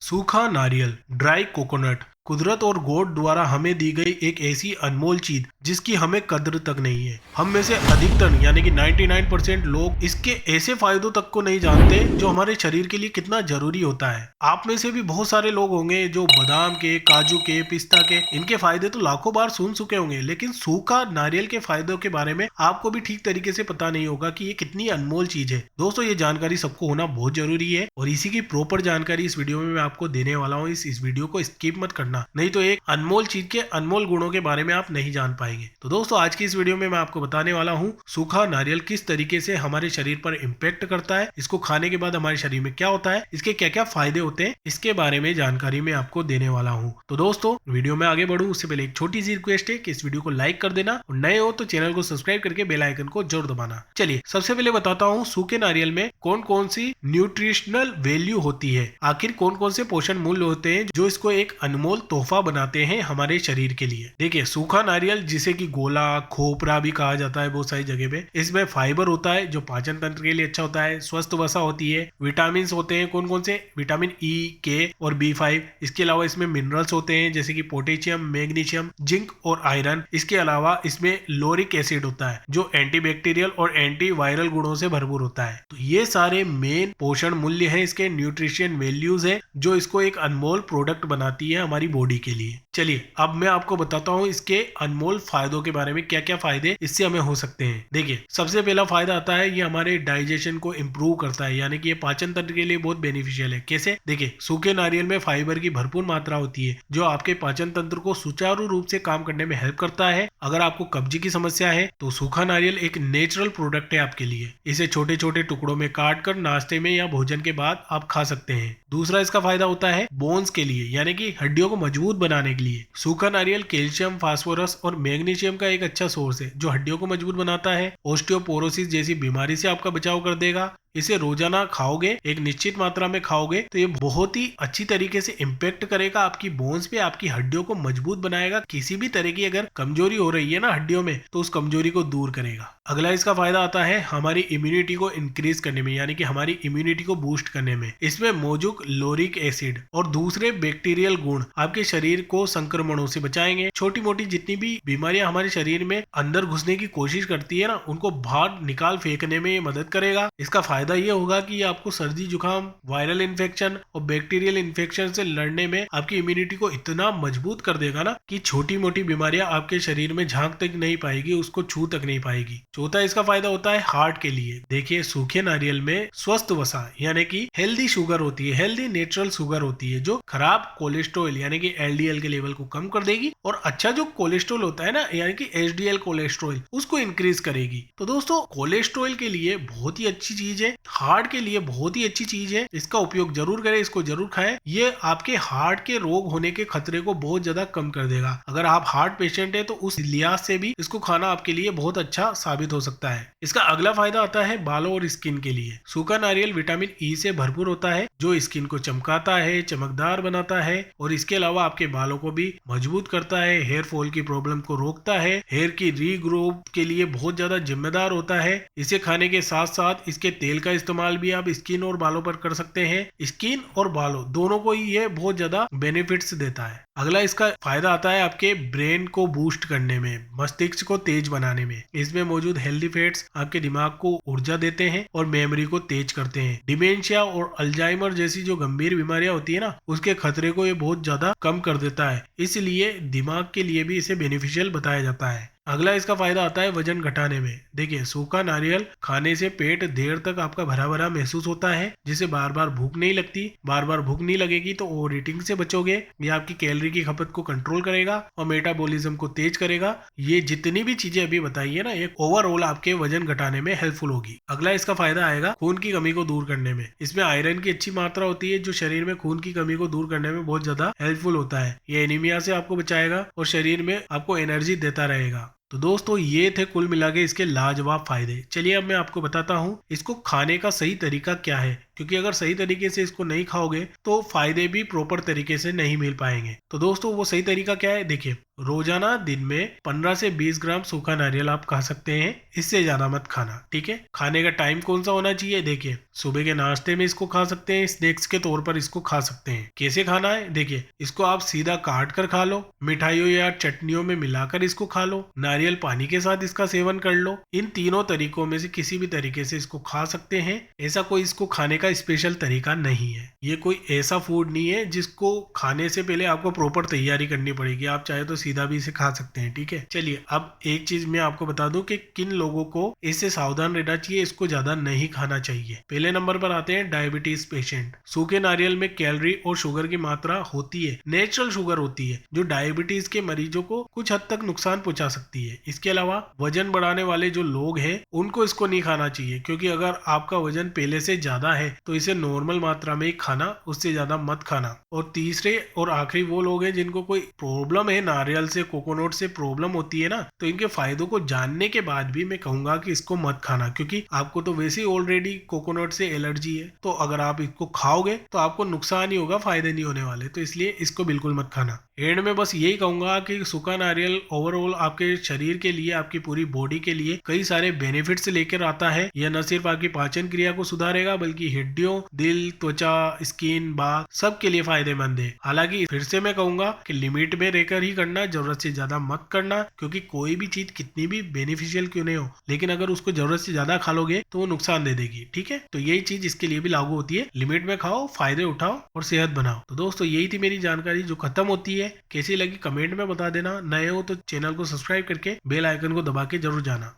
सूखा नारियल, dry coconut, कुदरत और गॉड द्वारा हमें दी गई एक ऐसी अनमोल चीज जिसकी हमें कद्र तक नहीं है। हम में से अधिकतर यानी कि 99% लोग इसके ऐसे फायदों तक को नहीं जानते जो हमारे शरीर के लिए कितना जरूरी होता है। आप में से भी बहुत सारे लोग होंगे जो बादाम के, काजू के, पिस्ता के इनके फायदे तो लाखों बार सुन चुके होंगे, लेकिन सूखा नारियल के फायदों के बारे में आपको भी ठीक तरीके से पता नहीं होगा कि ये कितनी अनमोल चीज है। दोस्तों, ये जानकारी सबको होना बहुत जरूरी है और इसी की प्रॉपर जानकारी इस वीडियो में मैं आपको देने वाला हूँ। इस वीडियो को स्किप मत करना, नहीं तो एक अनमोल चीज के अनमोल गुणों के बारे में आप नहीं जान पाएंगे। तो दोस्तों, आज की इस वीडियो में मैं आपको बताने वाला हूँ सूखा नारियल किस तरीके से हमारे शरीर पर इम्पेक्ट करता है, इसको खाने के बाद हमारे शरीर में क्या होता है, इसके क्या क्या फायदे होते हैं, इसके बारे में जानकारी मैं आपको देने वाला हूँ। तो दोस्तों, वीडियो में आगे बढ़ूं उससे पहले एक छोटी सी रिक्वेस्ट है कि इस वीडियो को लाइक कर देना और नए हो तो चैनल को सब्सक्राइब करके बेल आइकन को जरूर दबाना। चलिए सबसे पहले बताता हूँ सूखे नारियल में कौन कौन सी न्यूट्रिशनल वैल्यू होती है, आखिर कौन कौन से पोषण मूल्य होते हैं जो इसको एक अनमोल तोहफा बनाते हैं हमारे शरीर के लिए। देखिए, सूखा नारियल जिसे कि गोला, खोपरा भी कहा जाता है बहुत सारी जगह पे, इसमें फाइबर होता है जो पाचन तंत्र के लिए अच्छा होता है, स्वस्थ वसा होती है, विटामिन होते हैं कौन कौन से, विटामिन ई, के और B5। इसके अलावा इसमें मिनरल्स होते हैं जैसे कि पोटेशियम, मैग्नीशियम, जिंक और आयरन। इसके अलावा इसमें लोरिक एसिड होता है जो एंटीबैक्टीरियल और एंटीवायरल गुणों से भरपूर होता है। तो ये सारे मेन पोषण मूल्य हैं, इसके न्यूट्रिशन वैल्यूज है जो इसको एक अनमोल प्रोडक्ट बनाती है हमारी बॉडी के लिए। चलिए अब मैं आपको बताता हूँ इसके अनमोल फायदों के बारे में, क्या क्या फायदे इससे हमें हो सकते हैं। देखिए, सबसे पहला फायदा आता है ये हमारे डाइजेशन को इम्प्रूव करता है, यानी कि ये पाचन तंत्र के लिए बहुत बेनिफिशियल है। कैसे? देखिए, सूखे नारियल में फाइबर की भरपूर मात्रा होती है जो आपके पाचन तंत्र को सुचारू रूप से काम करने में हेल्प करता है। अगर आपको कब्ज की समस्या है तो सूखा नारियल एक नेचुरल प्रोडक्ट है आपके लिए। इसे छोटे छोटे टुकड़ों में काट कर नाश्ते में या भोजन के बाद आप खा सकते हैं। दूसरा इसका फायदा होता है बोन्स के लिए, यानी कि हड्डियों को मजबूत बनाने के लिए। सूखा नारियल कैल्शियम, फास्फोरस और मैग्नीशियम का एक अच्छा सोर्स है जो हड्डियों को मजबूत बनाता है। ऑस्टियोपोरोसिस जैसी बीमारी से आपका बचाव कर देगा। इसे रोजाना खाओगे, एक निश्चित मात्रा में खाओगे तो ये बहुत ही अच्छी तरीके से इम्पेक्ट करेगा आपकी बोन्स पे, आपकी हड्डियों को मजबूत बनाएगा। किसी भी तरह की अगर कमजोरी हो रही है ना हड्डियों में तो उस कमजोरी को दूर करेगा। अगला इसका फायदा आता है हमारी इम्यूनिटी को इंक्रीज करने में, यानी कि हमारी इम्यूनिटी को बूस्ट करने में। इसमें मौजूद लोरिक एसिड और दूसरे बैक्टीरियल गुण आपके शरीर को संक्रमणों से बचाएंगे। छोटी मोटी जितनी भी बीमारियां हमारे शरीर में अंदर घुसने की कोशिश करती है ना, उनको बाहर निकाल फेंकने में ये मदद करेगा। इसका फायदा ये होगा कि आपको सर्दी, जुकाम, वायरल इन्फेक्शन और बैक्टीरियल इन्फेक्शन से लड़ने में आपकी इम्यूनिटी को इतना मजबूत कर देगा ना कि छोटी मोटी बीमारियां आपके शरीर में झांक तक नहीं पाएगी, उसको छू तक नहीं पाएगी। चौथा इसका फायदा होता है हार्ट के लिए। देखिए, सूखे नारियल में स्वस्थ वसा यानी कि हेल्दी शुगर होती है, हेल्दी नेचुरल शुगर होती है जो खराब कोलेस्ट्रॉल यानी कि LDL के लेवल को कम कर देगी और अच्छा जो कोलेस्ट्रॉल होता है ना यानी कि HDL कोलेस्ट्रॉल, उसको इंक्रीज करेगी। तो दोस्तों, कोलेस्ट्रॉल के लिए बहुत ही अच्छी चीज है, हार्ट के लिए बहुत ही अच्छी चीज है। इसका उपयोग जरूर करें, इसको जरूर खाएं। ये आपके हार्ट के रोग होने के खतरे को बहुत ज्यादा कम कर देगा। अगर आप हार्ट पेशेंट है तो उस लिहाज से भी इसको खाना आपके लिए बहुत अच्छा साबित हो सकता है। इसका अगला फायदा आता है बालों और स्किन के लिए। सूखा नारियल विटामिन ई से भरपूर होता है जो स्किन को चमकाता है, चमकदार बनाता है और इसके अलावा आपके बालों को भी मजबूत करता है, हेयर फॉल की प्रॉब्लम को रोकता है, हेयर की रीग्रोथ के लिए बहुत ज्यादा जिम्मेदार होता है। इसे खाने के साथ साथ इसके तेल का इस्तेमाल भी आप स्किन और बालों पर कर सकते हैं। स्किन और बालों दोनों को ही ये बहुत ज्यादा बेनिफिट्स देता है। अगला इसका फायदा आता है आपके ब्रेन को बूस्ट करने में, मस्तिष्क को तेज बनाने में। इसमें मौजूद हेल्दी फैट्स आपके दिमाग को ऊर्जा देते हैं और मेमोरी को तेज करते हैं। डिमेंशिया और अल्जाइमर जैसी जो गंभीर बीमारियां होती है ना, उसके खतरे को ये बहुत ज्यादा कम कर देता है, इसलिए दिमाग के लिए भी इसे बेनिफिशियल बताया जाता है। अगला इसका फायदा आता है वजन घटाने में। देखिए, सूखा नारियल खाने से पेट देर तक आपका भरा भरा महसूस होता है, जिसे बार बार भूख नहीं लगती। बार बार भूख नहीं लगेगी तो ओवर ईटिंग से बचोगे। ये आपकी कैलोरी की खपत को कंट्रोल करेगा और मेटाबॉलिज्म को तेज करेगा। ये जितनी भी चीजें अभी बताई है ना, ये ओवरऑल आपके वजन घटाने में हेल्पफुल होगी। अगला इसका फायदा आएगा खून की कमी को दूर करने में। इसमें आयरन की अच्छी मात्रा होती है जो शरीर में खून की कमी को दूर करने में बहुत ज्यादा हेल्पफुल होता है। ये एनीमिया से आपको बचाएगा और शरीर में आपको एनर्जी देता रहेगा। तो दोस्तों, ये थे कुल मिला के इसके लाजवाब फायदे। चलिए अब मैं आपको बताता हूँ इसको खाने का सही तरीका क्या है, क्योंकि अगर सही तरीके से इसको नहीं खाओगे तो फायदे भी प्रॉपर तरीके से नहीं मिल पाएंगे। तो दोस्तों वो सही तरीका क्या है, देखिए रोजाना दिन में 15 से 20 ग्राम सूखा नारियल आप खा सकते हैं, इससे ज्यादा मत खाना, ठीक है। खाने का टाइम कौन सा होना चाहिए, देखिए सुबह के नाश्ते में इसको खा सकते हैं, स्नैक्स के तौर पर इसको खा सकते हैं। कैसे खाना है, देखिए इसको आप सीधा काट कर खा लो, मिठाइयों या चटनियों में मिलाकर इसको खा लो, नारियल पानी के साथ इसका सेवन कर लो। इन तीनों तरीकों में से किसी भी तरीके से इसको खा सकते हैं। ऐसा कोई इसको खाने का स्पेशल तरीका नहीं है। ये कोई ऐसा फूड नहीं है जिसको खाने से पहले आपको प्रॉपर तैयारी करनी पड़ेगी। आप चाहे तो सीधा भी इसे खा सकते हैं, ठीक है। चलिए अब एक चीज मैं आपको बता दूं कि किन लोगों को इससे सावधान रहना चाहिए, इसको ज्यादा नहीं खाना चाहिए। पहले नंबर पर आते हैं डायबिटीज पेशेंट। सूखे नारियल में कैलोरी और शुगर की मात्रा होती है, नेचुरल शुगर होती है, जो डायबिटीज के मरीजों को कुछ हद तक नुकसान पहुंचा सकती है। इसके अलावा वजन बढ़ाने वाले जो लोग हैं उनको इसको नहीं खाना चाहिए, क्योंकि अगर आपका वजन पहले से ज्यादा है तो इसे नॉर्मल मात्रा में ही खाना, उससे ज्यादा मत खाना। और तीसरे और आखिरी वो लोग हैं जिनको कोई प्रॉब्लम है, नारियल से कोकोनट से प्रॉब्लम होती है ना, तो इनके फायदों को जानने के बाद भी मैं कहूंगा कि इसको मत खाना, क्योंकि आपको तो वैसे ही ऑलरेडी कोकोनट से एलर्जी है। तो अगर आप इसको खाओगे तो आपको नुकसान ही होगा, फायदे नहीं होने वाले। तो इसलिए इसको बिल्कुल मत खाना। एंड में बस यही कहूंगा कि सूखा नारियल ओवरऑल आपके शरीर के लिए, आपकी पूरी बॉडी के लिए कई सारे बेनिफिट्स लेकर आता है। यह न सिर्फ आपकी पाचन क्रिया को सुधारेगा बल्कि हड्डियों, दिल, त्वचा, स्किन, बाल सब के लिए फायदेमंद है। हालांकि फिर से मैं कहूंगा कि लिमिट में रहकर ही करना, जरूरत से ज्यादा मत करना, क्योंकि कोई भी चीज कितनी भी बेनिफिशियल क्यों नहीं हो, लेकिन अगर उसको जरूरत से ज्यादा खा लोगे तो वो नुकसान दे देगी, ठीक है। तो यही चीज इसके लिए भी लागू होती है, लिमिट में खाओ, फायदे उठाओ और सेहत बनाओ। तो दोस्तों यही थी मेरी जानकारी जो खत्म होती है। कैसी लगी कमेंट में बता देना। नए हो तो चैनल को सब्सक्राइब करके बेल आइकन को दबा के जरूर जाना।